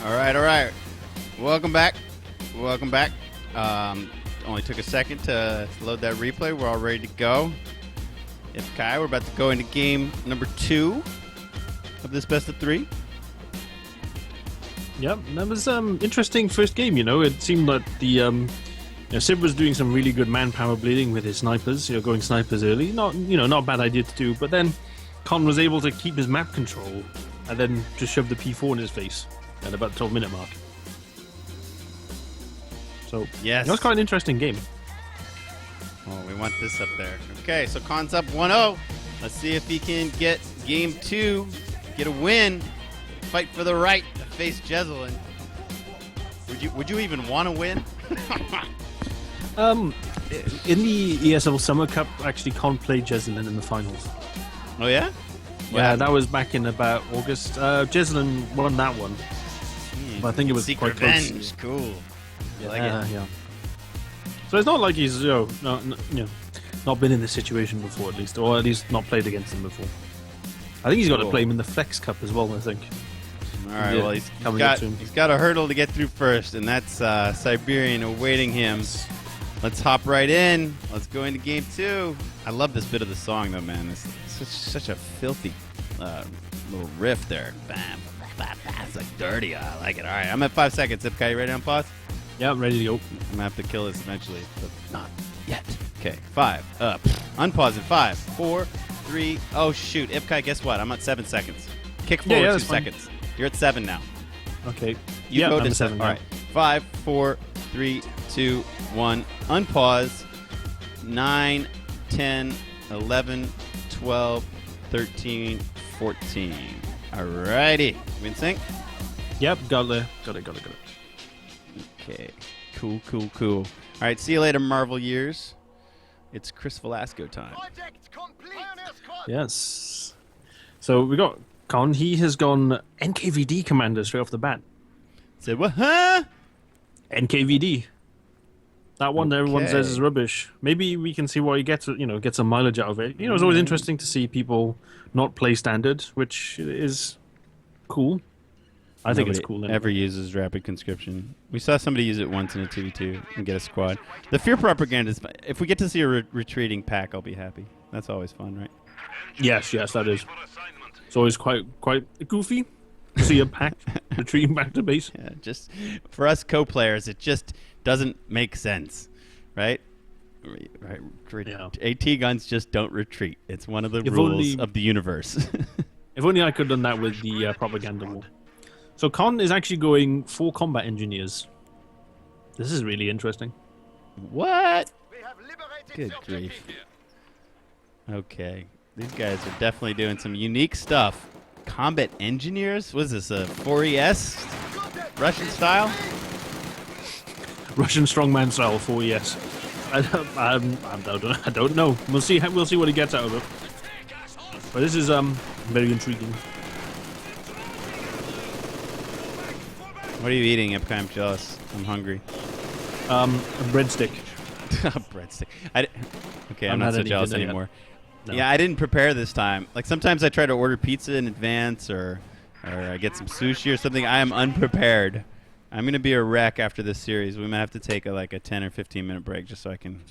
All right. Welcome back. Only took a second to load that replay. We're all ready to go. If Kai, we're about to go into game number 2 of this best of 3. Yep, that was interesting first game. It seemed like the Sib was doing some really good manpower bleeding with his snipers. Going snipers early, not a bad idea to do. But then Con was able to keep his map control and then just shove the P4 in his face at about the 12-minute mark. So yes, it was quite an interesting game. Oh, we want this up there. Okay, so Con's up 1-0. Let's see if he can get game 2, get a win, fight for the right to face Jezelin. Would you even want to win? In the ESL Summer Cup, actually, Con played Jezelin in the finals. Oh yeah? Yeah, that was back in about August. Jezelin won that one. But I think it was Secret quite close. Revenge, cool. Yeah, I like it. yeah. So it's not like he's not been in this situation before, at least, or at least not played against him before. I think he's got to play him in the Flex Cup as well. I think. All right. Well, he's got a hurdle to get through first, and that's Siberian awaiting him. Let's hop right in. Let's go into game 2. I love this bit of the song, though, man. It's such a filthy little riff there. Bam. It's like dirty. I like it. All right, I'm at 5 seconds. Zipkai, you ready on pause? Yeah, I'm ready to go. I'm going to have to kill this eventually, but not yet. Okay, 5. Unpause in 5, 4, 3. Oh, shoot. Ipkai, guess what? I'm at 7 seconds. Kick forward 2 seconds. You're at 7 now. Okay. You go I'm to 7. All right. 5, 4, 3, 2, 1. Unpause. 9, 10, 11, 12, 13, 14. Alrighty. We in sync? Yep, got it. Okay. Cool. All right, see you later, Marvel Years. It's Chris Velasco time. Yes. So we got Con. He has gone NKVD commander straight off the bat. Said what? Huh? NKVD. That one everyone says is rubbish. Maybe we can see what he gets. Get some mileage out of it. It's always interesting to see people not play standard, which is cool. I think it's cool. Anyway. Ever uses rapid conscription. We saw somebody use it once in a 2v2 and get a squad. The fear propaganda is. If we get to see a retreating pack, I'll be happy. That's always fun, right? Yes, that is. It's always quite goofy to see a pack retreating back to base. Yeah, just for us co-players, it just doesn't make sense, right? Right. Yeah. AT guns just don't retreat. It's one of the rules of the universe. If only I could have done that with the propaganda war. So Con is actually going 4 combat engineers. This is really interesting. What? Good grief. Okay. These guys are definitely doing some unique stuff. Combat engineers? What is this, a 4ES Russian style? Russian strongman style 4ES. I don't know. We'll see what he gets out of it. But this is very intriguing. What are you eating, Epkai? I'm jealous. I'm hungry. A breadstick. A breadstick. Okay, I'm not so jealous anymore. No. Yeah, I didn't prepare this time. Like sometimes I try to order pizza in advance or I get some sushi or something. I am unprepared. I'm going to be a wreck after this series. We might have to take a 10 or 15 minute break just so I can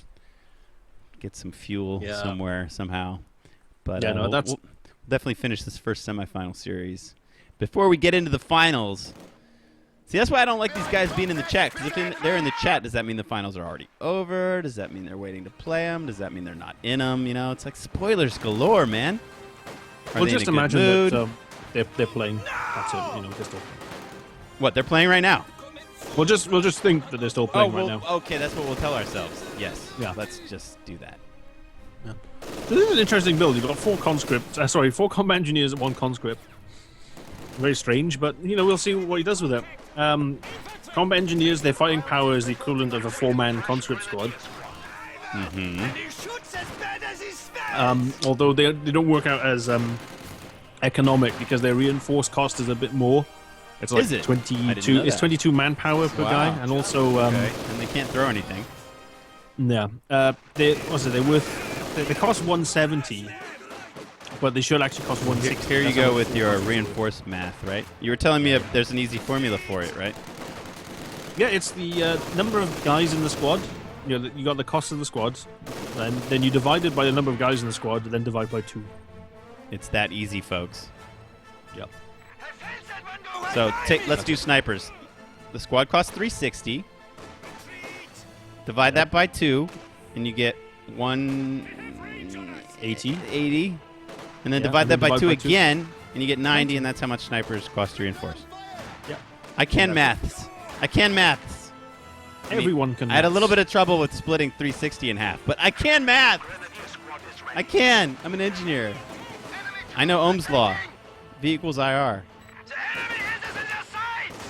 get some fuel somewhere somehow. But we'll definitely finish this first semifinal series. Before we get into the finals, see, that's why I don't like these guys being in the chat. Because if they're in the chat, does that mean the finals are already over? Does that mean they're waiting to play them? Does that mean they're not in them? It's like spoilers galore, man. Well, just imagine that they're playing. That's it. They're still playing. What, they're playing right now? We'll just think that they're still playing right now. Okay, that's what we'll tell ourselves. Yes. Yeah. Let's just do that. Yeah. So this is an interesting build. You've got 4 conscripts. 4 combat engineers and 1 conscript. Very strange, but we'll see what he does with it. Combat engineers, their fighting power is the equivalent of a 4-man conscript squad. Although they don't work out as economic because their reinforced cost is a bit more. It's like 22. It's 22 manpower per guy, and also and they can't throw anything. Yeah, they cost 170. but they should actually cost 160. Here you That's go how much with your 400. reinforced math, right? You were telling me there's an easy formula for it, right? Yeah, it's the number of guys in the squad. You know, you got the cost of the squad, and then you divide it by the number of guys in the squad, and then divide by 2. It's that easy, folks. Yep. So let's do snipers. The squad costs 360. Divide that by 2, and you get 180. 80. And then divide that by 2 again, and you get 90, and that's how much snipers cost to reinforce. Yeah. I can maths. I can maths. Everyone can. I had a little bit of trouble with splitting 360 in half, but I can math. I can. I'm an engineer. I know Ohm's law. V equals IR.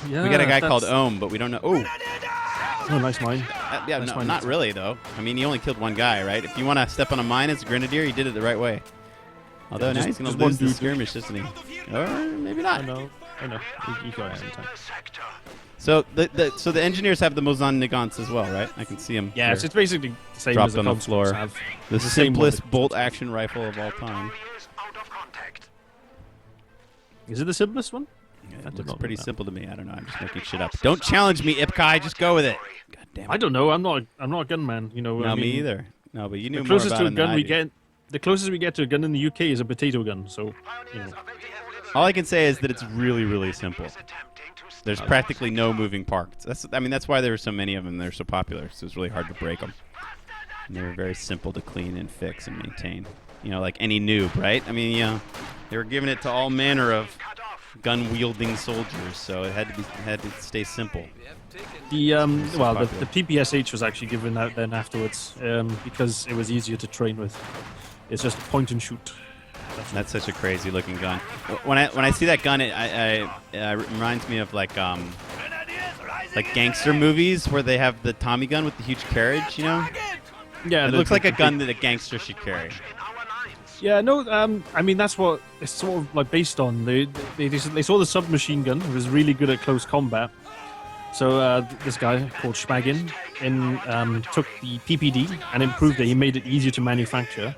Yeah, We got a guy called Ohm, but we don't know. Oh, nice mine. yeah, Nice no, mine. not really though. I mean, he only killed one guy, right? If you want to step on a mine as a grenadier, he did it the right way. Although Yeah, now just- he's going just to lose one the dude. skirmish, isn't he? Or maybe not. I know. You go ahead anytime. So the engineers have the Mozan Nagants as well, right? I can see them. Yeah, it's basically the same Dropped as the on the Cubs floor. have. the the same one simplest that- bolt action rifle of all time. Is it the simplest one? Yeah, I it did looks not pretty know that. simple to me. I don't know. I'm just making shit up. Don't challenge me, Ipkai. Just go with it. God damn it. I don't know. I'm not a gunman. You know. No, I mean, me either. No, but you knew The more closest about to a it than gun I we do. get, the closest we get to a gun in the UK is a potato gun. So, you know. All I can say is that it's really, really simple. There's practically no moving parts. That's why there are so many of them. They're so popular. So it's really hard to break them. And they're very simple to clean and fix and maintain. You know, like any noob, right? I mean, you know, they were giving it to all manner of gun-wielding soldiers, so it had to stay simple. The well, the popular. PPSH was actually given out then afterwards because it was easier to train with. It's just point and shoot. That's such a crazy looking gun. When I see that gun, it reminds me of like gangster movies where they have the Tommy gun with the huge carriage. You know, Yeah, it looks like a gun that a gangster should carry. Yeah, no, I mean that's what it's sort of like based on. They saw the submachine gun. It was really good at close combat. So this guy called Schmagin took the PPD and improved it. He made it easier to manufacture,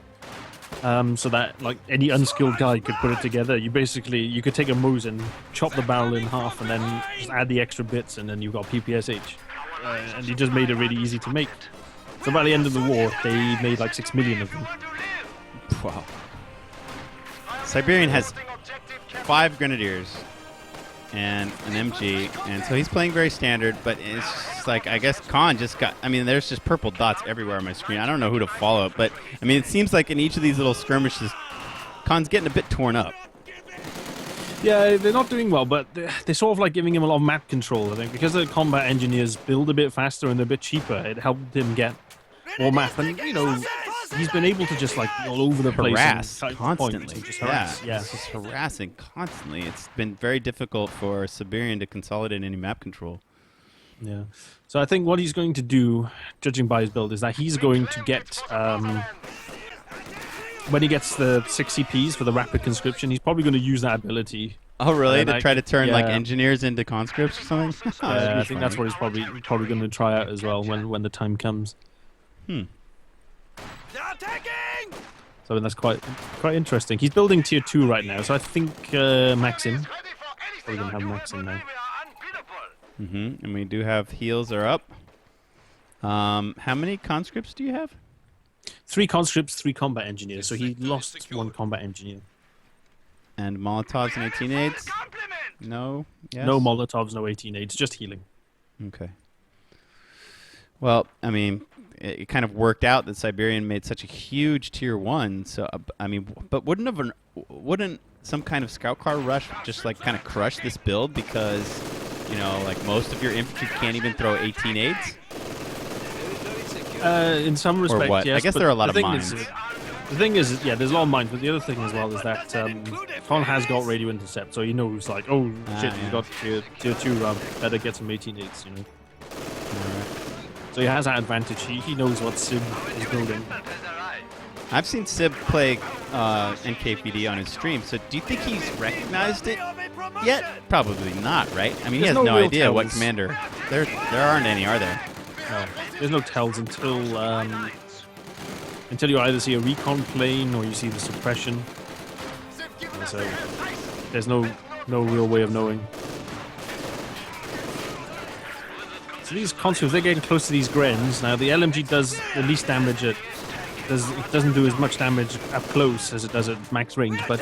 so that like any unskilled guy could put it together. You could take a Mosin, chop the barrel in half, and then just add the extra bits, and then you've got PPSH. And he just made it really easy to make. So by the end of the war, they made like 6 million of them. Wow. Siberian has 5 grenadiers and an MG, and so he's playing very standard, but it's just like, I guess Khan just got, I mean, there's just purple dots everywhere on my screen. I don't know who to follow, but I mean, it seems like in each of these little skirmishes, Khan's getting a bit torn up. Yeah, they're not doing well, but they're sort of like giving him a lot of map control, I think. Because the combat engineers build a bit faster and they're a bit cheaper, it helped him get more map. And, you know, he's been able to just, like, all over the place. Harass and constantly. and just harass. Yeah, it's just harassing constantly. It's been very difficult for Siberian to consolidate any map control. Yeah. So I think what he's going to do, judging by his build, is that he's going to get... when he gets the 6 CPs for the rapid conscription, he's probably going to use that ability. Oh, really? And To try to turn like yeah. engineers into conscripts or something? I think that's what he's probably going to try out as well when the time comes. Hmm. So that's quite interesting. He's building tier 2 right now, so I think Maxim. Probably going to have Maxim now. Mm-hmm. And we do have heals are up. How many conscripts do you have? 3 conscripts, 3 combat engineers. So he lost 1 combat engineer. And Molotovs and 18-8s? No? Yes? No Molotovs, no 18-8s, just healing. Okay. Well, I mean, it kind of worked out that Siberian made such a huge tier 1. So, I mean, but wouldn't some kind of scout car rush just like kind of crush this build because, you know, like most of your infantry can't even throw 18-8s? In some respect, what? yes. I guess but there are a lot the of thing mines. The thing is, yeah, there's a lot of mines, but the other thing as well is that Con has got radio intercept, so he knows, like, oh shit, yeah. he's got tier 2, better get some 18-8s, you know. Alright. So he has that advantage. He knows what Sim is building. I've seen Sib play NKPD on his stream, so do you think he's recognized it yet? Probably not, right? I mean, he There's has no no real idea what tells. commander. There aren't any, are there? No, there's no tells until you either see a recon plane or you see the suppression. So there's no real way of knowing. So these consoles, they're getting close to these Grens. Now the LMG does the least damage it doesn't do as much damage up close as it does at max range, but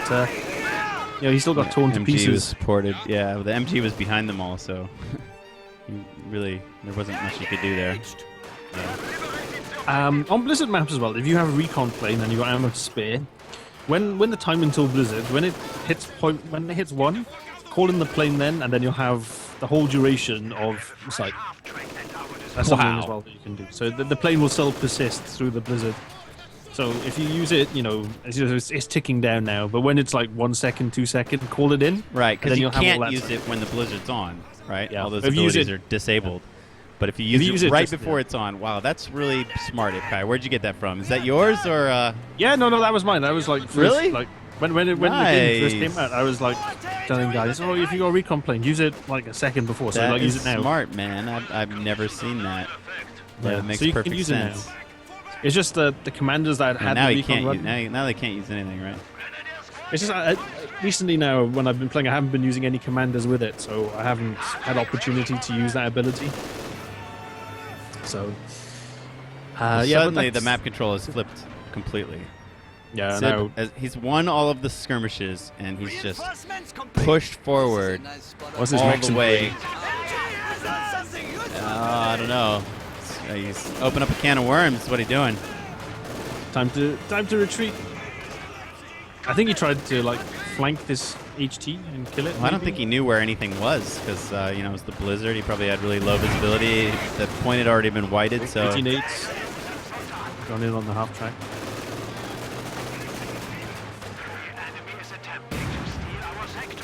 he still got torn to MG pieces. was supported. Yeah, the MG was behind them all, so really there wasn't much you could do there. On Blizzard maps as well, if you have a recon plane and you've got ammo to spare, when the time until Blizzard, when it hits 1, call in the plane then, and then you'll have the whole duration of the site. That's something as well that you can do. So the plane will still persist through the Blizzard. So if you use it, it's ticking down now. But when it's like 1 second, 2 second, call it in. Right, because you can't use it when the Blizzard's on, right? Yeah. All those abilities are disabled. But if you use it right before it's on, wow, that's really smart, Kai. Where'd you get that from? Is that yours or? Yeah, no, that was mine. That was like really like when the game first came out, I was like telling guys, oh, if you got a recon plane, use it like a second before. So use it now. Smart, man. I've never seen that. But it makes perfect sense. It's just the commanders that had now the you recon can't. Now they can't use anything, right? It's just recently now when I've been playing, I haven't been using any commanders with it, so I haven't had opportunity to use that ability. So, suddenly the map control is flipped completely. Yeah, Sib, he's won all of the skirmishes, and he's just pushed forward all the way. I don't know. He's opened up a can of worms. What are you doing? Time to retreat. I think he tried to like flank this HT and kill it. Well, I don't think he knew where anything was because it was the Blizzard. He probably had really low visibility. The point had already been whited, so 18-8s gone in on the half track.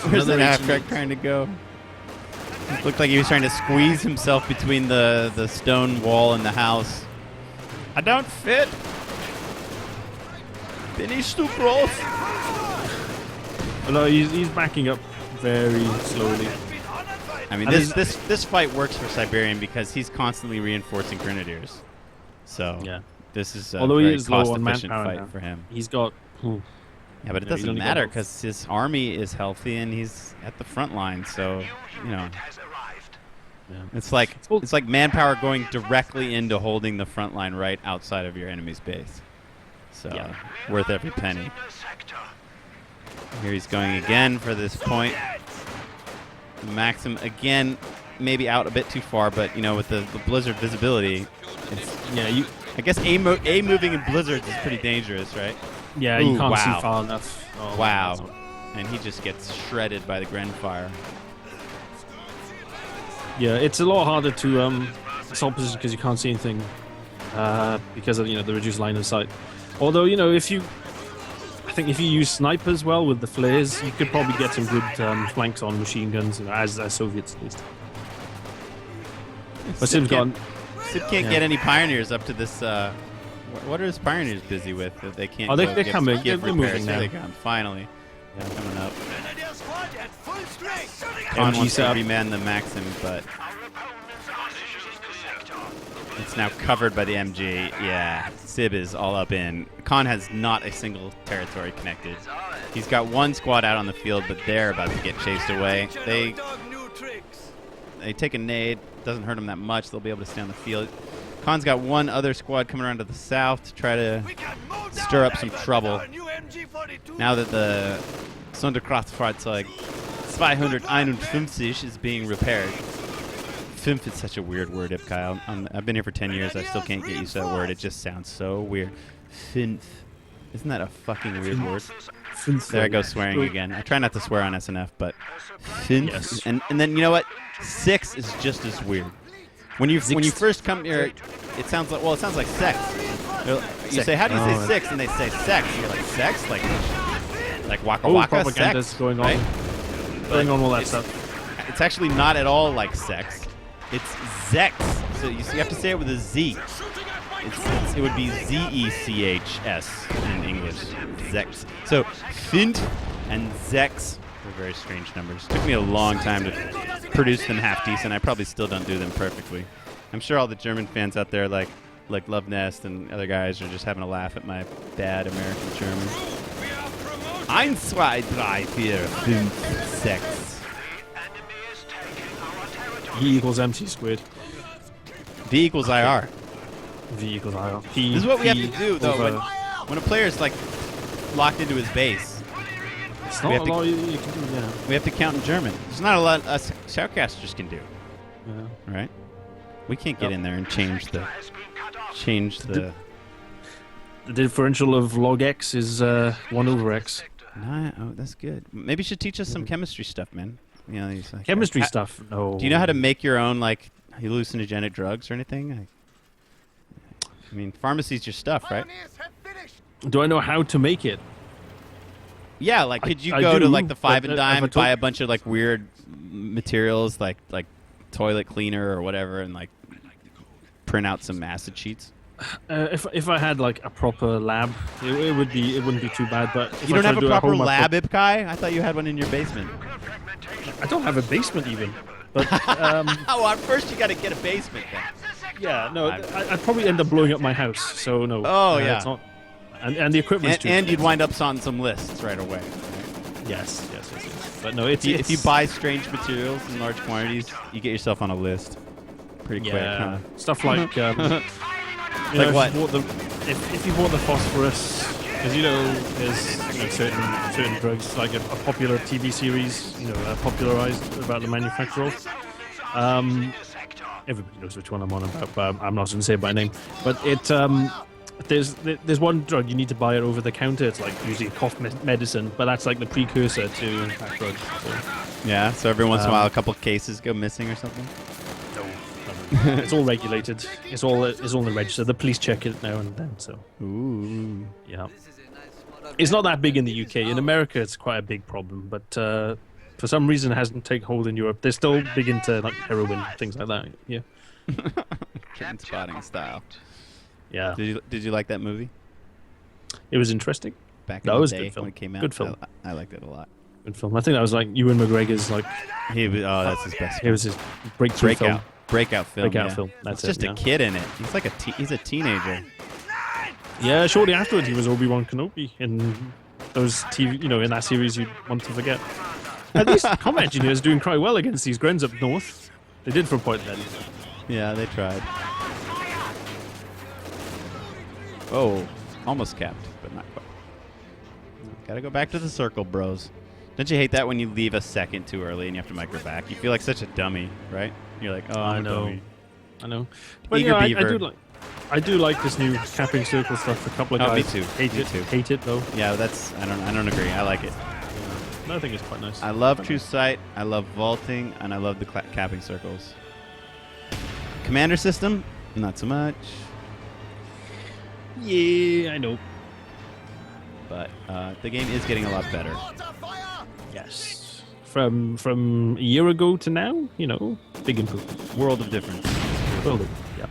Where's the half track trying to go? It looked like he was trying to squeeze himself between the stone wall and the house. I don't fit. Finish too close. Although he's backing up very slowly. I mean, this fight works for Siberian because he's constantly reinforcing Grenadiers. So this is a very cost-efficient fight for him. He's got... Yeah, but it doesn't matter because his army is healthy and he's at the front line. So, it's like manpower going directly into holding the front line right outside of your enemy's base. So, worth every penny. Here he's going again for this point. Maxim again, maybe out a bit too far, but with the Blizzard visibility, I guess A moving in Blizzards is pretty dangerous, right? Yeah, you can't see far enough. Oh, wow. And he just gets shredded by the Gren fire. Yeah, it's a lot harder to assault position because you can't see anything because of the reduced line of sight. Although I think if you use snipers well with the flares, you could probably get some good flanks on machine guns, as Soviets at least. But Sid can't get any pioneers up to this. What are his pioneers busy with that they can't? Oh, they're coming. They're moving now. They come finally. Yeah. Coming up. Khan wants to reman the Maxim, but it's now covered by the MG. Yeah, Sib is all up in. Khan has not a single territory connected. He's got one squad out on the field, but they're about to get chased away. They take a nade. Doesn't hurt them that much. They'll be able to stay on the field. Khan's got one other squad coming around to the south to try to stir up some trouble. Now that the Sonderkraftfahrzeug 251 is being repaired. Fünf is such a weird word, Kyle. I've been here for 10 years. I still can't get used to that word. It just sounds so weird. Fünf. Isn't that a fucking weird word? There I go swearing again. I try not to swear on SNF, but Fünf. Yes. And then you know what? 6 is just as weird. When you first come here, it sounds like sex. You say, how do you say 6? And they say sex. And you're like, sex? Like waka waka propaganda's sex? Going on. Right? Going on all that stuff. It's actually not at all like sex. It's Zex. So you have to say it with a Z. It would be Z-E-C-H-S in English. Zex. So Fint and Zex are very strange numbers. Took me a long time to produce them half decent. I probably still don't do them perfectly. I'm sure all the German fans out there like Love Nest and other guys are just having a laugh at my bad American German. 1, 2, 3, 4, 5, 6. E equals MC squared. V equals IR. V equals IR. P, This is what we have P to do, though, over- when a player's like locked into his base. It's we not have a to- lot you can do, yeah. We have to count in German. There's not a lot us shoutcasters can do, Yeah. right? We can't get Yep. in there and change the The differential of log x is 1 over x. Nah, oh, that's good. Maybe you should teach us some chemistry stuff, man. You know, these, like, Chemistry ha- stuff, no. Do you know how to make your own like hallucinogenic drugs or anything? I mean, pharmacy's your stuff, right? Do I know how to make it? Yeah, like could you I go to do, like the Five but, and if I Dime, told- buy a bunch of like weird materials, like toilet cleaner or whatever, and like print out some acid sheets? If I had like a proper lab, it wouldn't be too bad. But if You I don't try have to a do proper home, lab, Ipkai? I thought you had one in your basement. I don't have a basement even. But Oh, at first you got to get a basement then. yeah, no, I'd probably end up blowing up my house. So no. Oh, yeah. It's not, and the equipment's too. And you'd wind up on some lists right away. yes. But no, it's If you buy strange materials in large quantities, you get yourself on a list pretty quick. yeah, Huh? stuff like Like what? If you bought the phosphorus, because there's certain drugs like a popular TV series, popularized about the manufacturer of. Everybody knows which one I'm on about, but I'm not going to say it by name. But there's one drug you need to buy it over the counter. It's like usually cough medicine, but that's like the precursor to that drug. So, Yeah, so every once in a while a couple cases go missing or something. it's all regulated. It's all in the register. The police check it now and then. So Ooh. yeah, it's not that big in the UK. In America, it's quite a big problem, but for some reason, it hasn't taken hold in Europe. They're still big into like heroin, things like that. Yeah, Train spotting style. yeah. Did you like that movie? It was interesting. Back That in the was a day good film. when it came out? Good film. I liked it a lot. Good film. I think that was like Ewan McGregor's like That's his best. it was his breakthrough film. Breakout film. Breakout yeah. film. That's It's just it, a yeah. kid in it. He's like he's a teenager. Yeah, shortly afterwards, he was Obi-Wan Kenobi in those TV, in that series you'd want to forget. At least combat engineers doing quite well against these Grens up north. They did for a point then. Yeah, they tried. Oh, almost capped, but not quite. Gotta go back to the circle, bros. Don't you hate that when you leave a second too early and you have to micro back? You feel like such a dummy, right? You're like, oh, I'm a dummy. I know. But Eager I beaver. I do like this new capping circle stuff. A couple of Oh, me guys too. hate Me it. too. Hate it though. Yeah, I don't agree. I like it. No, I think it's quite nice. I love true sight. I love vaulting, and I love the capping circles. Commander system, not so much, Yeah, I know. but the game is getting a lot better. Yes. From a year ago to now, big improvement. World of difference. Well, yeah.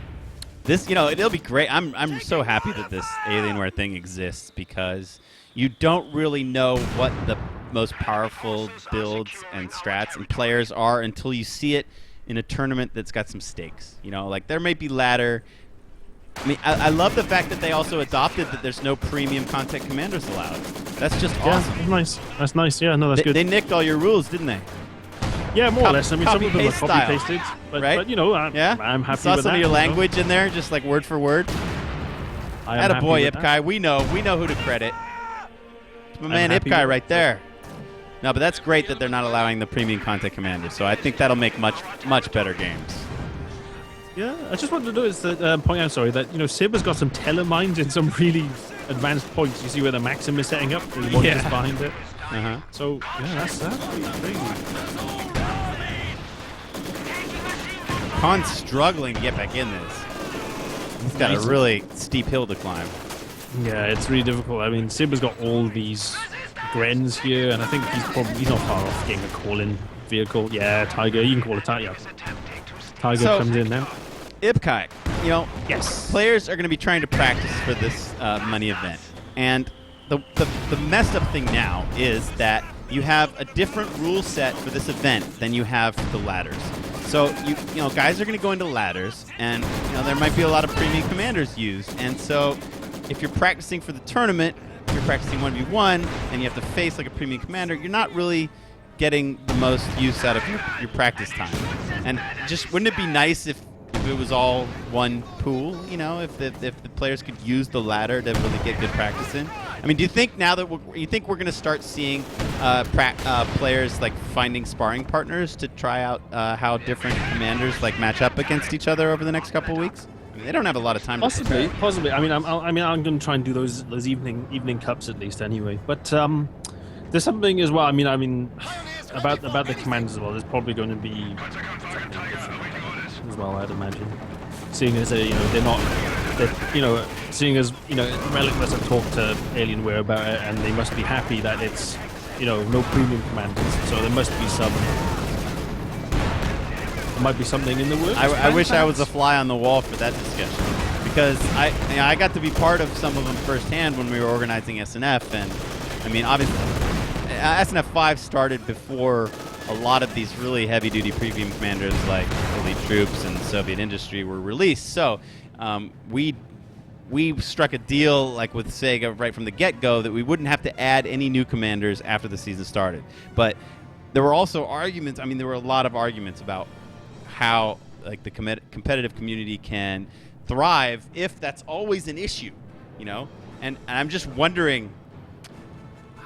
This, it'll be great. I'm so happy that this Alienware thing exists because you don't really know what the most powerful builds and strats and players are until you see it in a tournament that's got some stakes. Like there may be ladder. I mean, I love the fact that they also adopted that there's no premium content commanders allowed. That's just Yeah, awesome. that's nice. That's nice. Yeah, no, that's good. They nicked all your rules, didn't they? Yeah, more or less. I mean, some of them are copy-paste style, copy-pasted, but, right? but Yeah? I'm happy Saw with some that. of your language in there, just like word for word. I am happy Attaboy, with that. Ipkai. We know who to credit. It's my man happy Ipkai with right it. there. No, but that's great that they're not allowing the premium content commanders. So I think that'll make much better games. Yeah, I just wanted to notice that, point out, that Sib has got some telemines in some really advanced points. You see where the Maxim is setting up? There's one Yeah. just behind it. Uh-huh. So, yeah, that's pretty crazy. Khan's struggling to get back in this. He's got a really steep hill to climb. Yeah, it's really difficult. I mean, Sib has got all these Grens here, and I think he's not far off getting a call-in vehicle. Yeah, Tiger, you can call it Tiger. Tiger So- comes in now. Ipkai, Yes. players are going to be trying to practice for this money event. And the messed up thing now is that you have a different rule set for this event than you have for the ladders. So guys are going to go into ladders, and there might be a lot of premium commanders used. And so if you're practicing for the tournament, you're practicing 1v1 and you have to face like a premium commander, you're not really getting the most use out of your practice time. And just wouldn't it be nice if it was all one pool, you know, if the players could use the ladder to really get good practice in? I mean, do you think now that you think we're going to start seeing players like finding sparring partners to try out how different commanders like match up against each other over the next couple of weeks? I mean, they don't have a lot of time. Possibly. I mean, I'm going to try and do those evening cups at least anyway. But there's something as well. I mean, about the commanders as well. There's probably going to be something different as well, I'd imagine. Seeing as they're not, seeing as Relic must have talked to Alienware about it, and they must be happy that it's no premium commanders. So there must be there might be something in the works. I wish I was a fly on the wall for that discussion, because I got to be part of some of them firsthand when we were organizing SNF, and I mean, obviously SNF 5 started before a lot of these really heavy-duty premium commanders like Elite Troops and Soviet Industry were released. So we struck a deal like with Sega right from the get-go that we wouldn't have to add any new commanders after the season started. But there were also arguments. I mean, there were a lot of arguments about how like the competitive community can thrive if that's always an issue, And I'm just wondering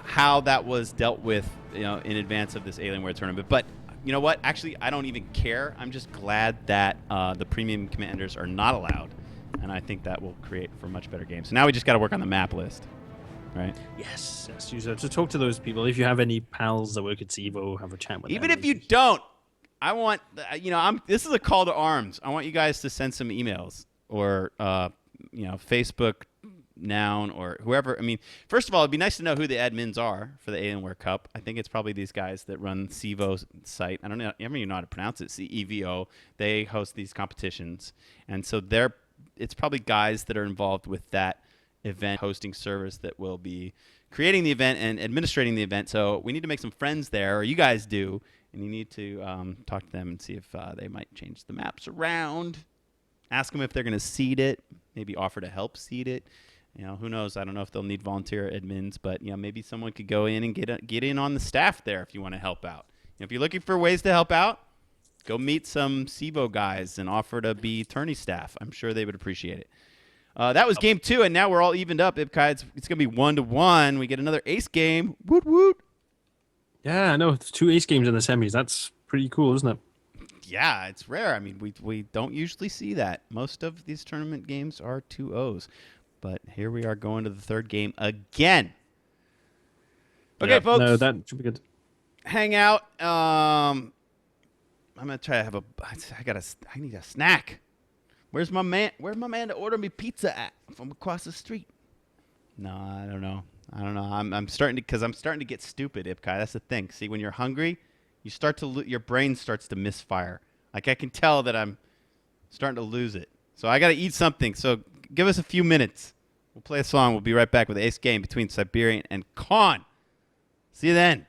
how that was dealt with, in advance of this Alienware tournament. But you know what? Actually, I don't even care. I'm just glad that the premium commanders are not allowed, and I think that will create for much better games. So now we just got to work on the map list, right? Yes. You have to talk to those people. If you have any pals that work at Evo, have a chat with them. Even if you don't, I want, this is a call to arms. I want you guys to send some emails or, Facebook, Noun, or whoever. I mean, first of all, it'd be nice to know who the admins are for the Alienware Cup. I think it's probably these guys that run CEVO's site. I don't even know how to pronounce it. CEVO. They host these competitions, and so it's probably guys that are involved with that event hosting service that will be creating the event and administrating the event. So we need to make some friends there, or you guys do, and you need to talk to them and see if they might change the maps around. Ask them if they're going to seed it. Maybe offer to help seed it. Who knows? I don't know if they'll need volunteer admins, but maybe someone could go in and get in on the staff there if you want to help out. If you're looking for ways to help out, go meet some CEVO guys and offer to be tourney staff. I'm sure they would appreciate it. That was game 2, and now we're all evened up. It's going to be 1-1. We get another ace game. Woot woot. Yeah, I know. It's 2 ace games in the semis. That's pretty cool, isn't it? Yeah, it's rare. I mean, we don't usually see that. Most of these tournament games are 2-0s. But here we are going to the third game again. Okay, folks. No, that should be good. Hang out. I'm gonna try to have I need a snack. Where's my man to order me pizza at from across the street? No, I don't know. I'm starting to get stupid, Ipkai. That's the thing. See, when you're hungry, you start to your brain starts to misfire. Like I can tell that I'm starting to lose it. So I got to eat something. So give us a few minutes. We'll play a song. We'll be right back with the ace game between Siberian and Khan. See you then.